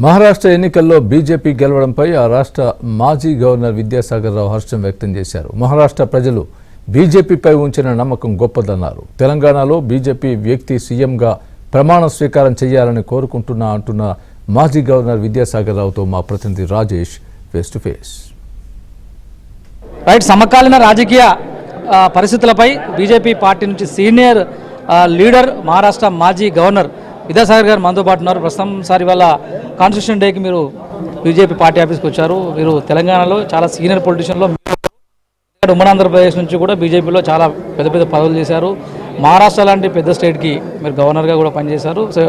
మహారాష్ట్ర ఎన్నికల్లో బీజేపీ గెలవడంపై ఆ రాష్ట్ర మాజీ గవర్నర్ విద్యాసాగర్ రావు హర్షం వ్యక్తం చేశారు. మహారాష్ట్ర ప్రజలు బీజేపీపై ఉంచిన నమ్మకం గొప్పదన్నారు. తెలంగాణలో బీజేపీ వ్యక్తి సీఎంగా ప్రమాణ స్వీకారం చేయాలని అంటున్న మాజీ గవర్నర్ విద్యాసాగర్ రావుతో మా ప్రతినిధి Rajesh face to face. Right, సమకాలీన రాజకీయ పరిస్థితులపై బీజేపీ పార్టీ నుంచి సీనియర్ లీడర్ మహారాష్ట్ర మాజీ గవర్నర్ విద్యాసాగర్ గారు మనతో పాటు ఉన్నారు. ప్రస్తుతం సార్ ఇవాళ కాన్స్టిట్యూషన్ డేకి మీరు బీజేపీ పార్టీ ఆఫీస్కి వచ్చారు. మీరు తెలంగాణలో చాలా సీనియర్ పొలిటీషియన్లో ఉమ్మడి ఆంధ్రప్రదేశ్ నుంచి కూడా బీజేపీలో చాలా పెద్ద పెద్ద పదవులు చేశారు. మహారాష్ట్ర లాంటి పెద్ద స్టేట్కి మీరు గవర్నర్గా కూడా పనిచేశారు. సో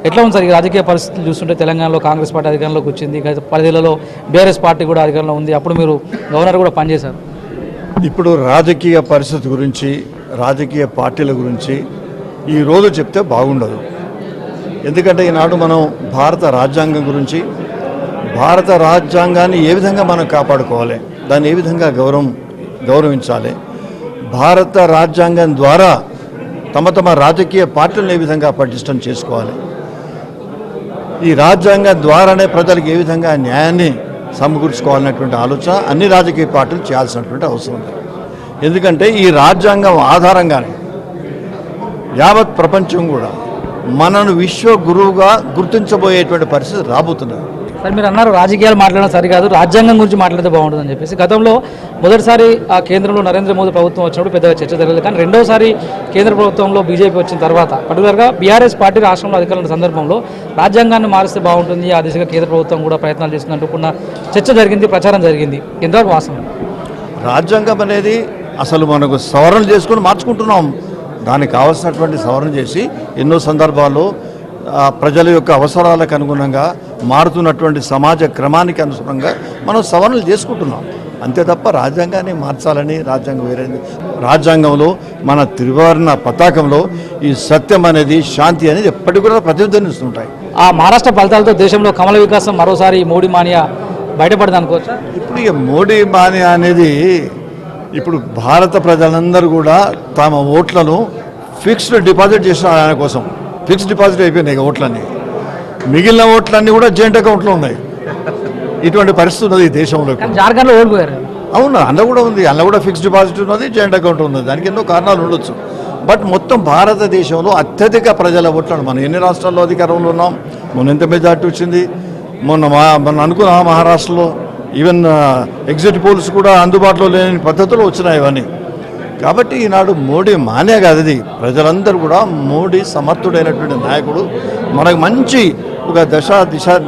ఎట్లా ఉంది సార్ ఈ రాజకీయ పరిస్థితులు చూస్తుంటే? తెలంగాణలో కాంగ్రెస్ పార్టీ అధికారంలోకి వచ్చింది, 10 బీఆర్ఎస్ పార్టీ కూడా అధికారంలో ఉంది. అప్పుడు మీరు గవర్నర్ కూడా పనిచేశారు. ఇప్పుడు రాజకీయ పరిస్థితి గురించి, రాజకీయ పార్టీల గురించి ఈరోజు చెప్తే బాగుండదు. ఎందుకంటే ఈనాడు మనం భారత రాజ్యాంగం గురించి, భారత రాజ్యాంగాన్ని ఏ విధంగా మనం కాపాడుకోవాలి, దాన్ని ఏ విధంగా గౌరవించాలి, భారత రాజ్యాంగం ద్వారా తమ రాజకీయ పార్టీలను ఏ విధంగా పటిష్టం చేసుకోవాలి, ఈ రాజ్యాంగం ద్వారానే ప్రజలకు ఏ విధంగా న్యాయాన్ని సమకూర్చుకోవాలనేటువంటి ఆలోచన అన్ని రాజకీయ పార్టీలు చేయాల్సినటువంటి అవసరం ఉంది. ఎందుకంటే ఈ రాజ్యాంగం ఆధారంగానే యావత్ ప్రపంచం కూడా మనను విశ్వ గురువుగా గుర్తించబోయేటువంటి పరిస్థితి రాబోతున్నది. సార్ మీరు అన్నారు రాజకీయాలు మాట్లాడడం సరికాదు, రాజ్యాంగం గురించి మాట్లాడితే బాగుంటుందని చెప్పేసి. గతంలో మొదటిసారి ఆ కేంద్రంలో నరేంద్ర మోదీ ప్రభుత్వం వచ్చినప్పుడు పెద్దగా చర్చ జరగలేదు. కానీ రెండోసారి కేంద్ర ప్రభుత్వంలో బీజేపీ వచ్చిన తర్వాత పర్టికులర్గా బీఆర్ఎస్ పార్టీ రాష్ట్రంలో అధికారుల సందర్భంలో రాజ్యాంగాన్ని మారిస్తే బాగుంటుంది, ఆ దిశగా కేంద్ర ప్రభుత్వం కూడా ప్రయత్నాలు చేస్తుందంటూ కొన్న చర్చ జరిగింది, ప్రచారం జరిగింది. ఎంతవరకు వాస్తవం? రాజ్యాంగం అనేది అసలు మనకు సవరణ చేసుకుని మార్చుకుంటున్నాం. దానికి కావాల్సినటువంటి సవరణ చేసి ఎన్నో సందర్భాల్లో ప్రజల యొక్క అవసరాలకు అనుగుణంగా మారుతున్నటువంటి సమాజ క్రమానికి అనుగుణంగా మనం సవరణలు చేసుకుంటున్నాం. అంతే తప్ప రాజ్యాంగాన్ని మార్చాలని రాజ్యాంగం వేరేది. రాజ్యాంగంలో మన త్రివర్ణ పతాకంలో ఈ సత్యం అనేది, శాంతి అనేది ఎప్పటికీ కూడా ప్రతిధ్వనిస్తుంటాయి. ఆ మహారాష్ట్ర ఫలితాలతో దేశంలో కమల వికాసం మరోసారి మోడీ మానియా బయటపడింది అనుకోవచ్చా? ఇప్పుడు ఇక మోడీ మానియా అనేది ఇప్పుడు భారత ప్రజలందరూ కూడా తమ ఓట్లను ఫిక్స్డ్ డిపాజిట్ చేస్తున్నారు. ఆయన కోసం ఫిక్స్డ్ డిపాజిట్ అయిపోయినాయి ఓట్లన్నీ. మిగిలిన ఓట్లన్నీ కూడా జాయింట్ అకౌంట్లో ఉన్నాయి. ఇటువంటి పరిస్థితి ఉన్నది ఈ దేశంలో. జార్ఖండ్లో ఓడిపోయారు. అవును, అందులో కూడా ఉంది. అందులో కూడా ఫిక్స్డ్ డిపాజిట్ ఉన్నది, జాయింట్ అకౌంట్ ఉన్నది. దానికి ఎన్నో కారణాలు ఉండొచ్చు. బట్ మొత్తం భారతదేశంలో అత్యధిక ప్రజల ఓట్లను మనం ఎన్ని రాష్ట్రాల్లో అధికారంలో ఉన్నాం, మొన్న ఎంత మెజార్టీ వచ్చింది, మొన్న అనుకున్న మహారాష్ట్రలో ఈవెన్ ఎగ్జిట్ పోల్స్ కూడా అందుబాటులో లేని పద్ధతిలో వచ్చినాయి ఇవన్నీ. కాబట్టి ఈనాడు మోడీ మానే కాదు, అది ప్రజలందరూ కూడా మోడీ సమర్థుడైనటువంటి నాయకుడు, మనకు మంచి ఒక దిశ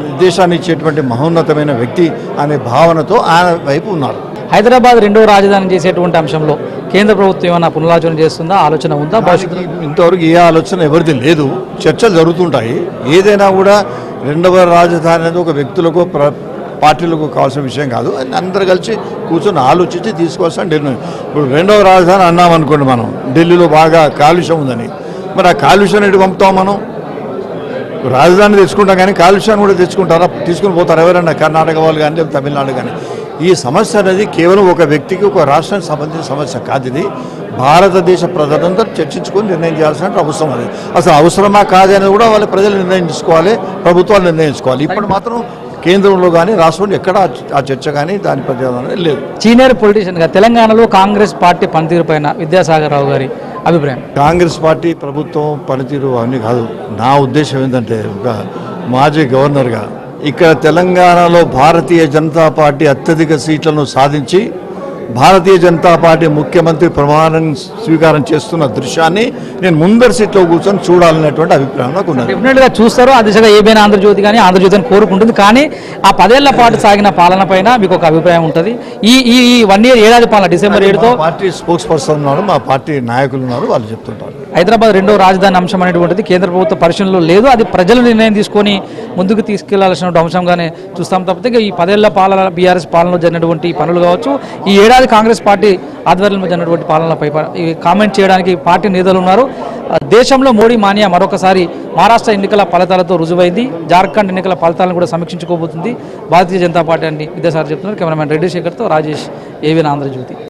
నిర్దేశాన్ని ఇచ్చేటువంటి మహోన్నతమైన వ్యక్తి అనే భావనతో ఆయన వైపు ఉన్నారు. హైదరాబాద్ రెండవ రాజధాని చేసేటువంటి అంశంలో కేంద్ర ప్రభుత్వం ఏమైనా పునరాలోచన చేస్తుందా? ఆలోచన ఉందా? భవిష్యత్తులో ఇంతవరకు ఏ ఆలోచన ఎవరిది లేదు. చర్చలు జరుగుతుంటాయి. ఏదైనా కూడా రెండవ రాజధాని అనేది ఒక వ్యక్తులకు పార్టీలకు కావాల్సిన విషయం కాదు. అందరు కలిసి కూర్చొని ఆలోచించి తీసుకోవాల్సిన నిర్ణయం. ఇప్పుడు రెండవ రాజధాని అన్నామనుకోండి, మనం ఢిల్లీలో బాగా కాలుష్యం ఉందని, మరి ఆ కాలుష్యం ఎటు పంపుతాం? మనం రాజధాని తెచ్చుకుంటాం కానీ కాలుష్యాన్ని కూడా తెచ్చుకుంటారా? తీసుకుని పోతారు ఎవరైనా? కర్ణాటక వాళ్ళు కానీ లేదా తమిళనాడు కానీ. ఈ సమస్య అనేది కేవలం ఒక వ్యక్తికి, ఒక రాష్ట్రానికి సంబంధించిన సమస్య కాదు. ఇది భారతదేశ ప్రజలందరూ చర్చించుకొని నిర్ణయం చేయాల్సిన అవసరం. అది అసలు అవసరమా కాదు అనేది కూడా వాళ్ళ ప్రజలు నిర్ణయించుకోవాలి, ప్రభుత్వాలు నిర్ణయించుకోవాలి. ఇప్పుడు మాత్రం కేంద్రంలో కానీ రాష్ట్రంలో ఎక్కడ ఆ చర్చ కానీ దాని ప్రజాదరణ లేదు. సీనియర్ పొలిటీషియన్గా తెలంగాణలో కాంగ్రెస్ పార్టీ పనితీరు పైన విద్యాసాగర్ రావు గారి అభిప్రాయం? కాంగ్రెస్ పార్టీ ప్రభుత్వం పనితీరు అన్నీ కాదు. నా ఉద్దేశం ఏంటంటే, ఒక మాజీ గవర్నర్గా ఇక్కడ తెలంగాణలో భారతీయ జనతా పార్టీ అత్యధిక సీట్లను సాధించి భారతీయ జనతా పార్టీ ముఖ్యమంత్రి ప్రమాణం స్వీకారం చేస్తున్న దృశ్యాన్ని నేను ముందరి సీట్లో కూర్చొని చూడాలనేటువంటి అభిప్రాయం నాకు ఉన్నది. డెఫినెట్గా చూస్తారు. ఆ దిశగా ఏమైనా ఆంధ్రజ్యోతి కానీ ఆంధ్రజ్యోతిని కోరుకుంటుంది. కానీ ఆ 10 ఏళ్ల పాటు సాగిన పాలన పైన మీకు ఒక అభిప్రాయం ఉంటుంది. ఈ 1 year ఏడాది పాలన డిసెంబర్ 7తో పార్టీ స్పోక్స్ పర్సన్ ఉన్నారు, మా పార్టీ నాయకులు ఉన్నారు, వాళ్ళు చెప్తుంటారు. హైదరాబాద్ రెండవ రాజధాని అంశం అనేటువంటిది కేంద్ర ప్రభుత్వ పరిశీలనలో లేదు. అది ప్రజలు నిర్ణయం తీసుకొని ముందుకు తీసుకెళ్లాల్సిన అంశంగానే చూస్తాం తప్పితే ఈ 10 ఏళ్ల పాలన బీఆర్ఎస్ పాలనలో జరిగినటువంటి పనులు కావచ్చు, ఈ ఏడాది కాంగ్రెస్ పార్టీ ఆధ్వర్యంలో జరిగినటువంటి పాలనపై కామెంట్ చేయడానికి పార్టీ నేతలు ఉన్నారు. దేశంలో మోడీ మానియా మరొకసారి మహారాష్ట్ర ఎన్నికల ఫలితాలతో రుజువైంది. జార్ఖండ్ ఎన్నికల ఫలితాలను కూడా సమీక్షించుకోబోతుంది భారతీయ జనతా పార్టీ అని విద్యాసాగర్ చెప్తున్నారు. Cameraman Reddy శేఖర్తో Rajesh, AVN Andhra Jyothi.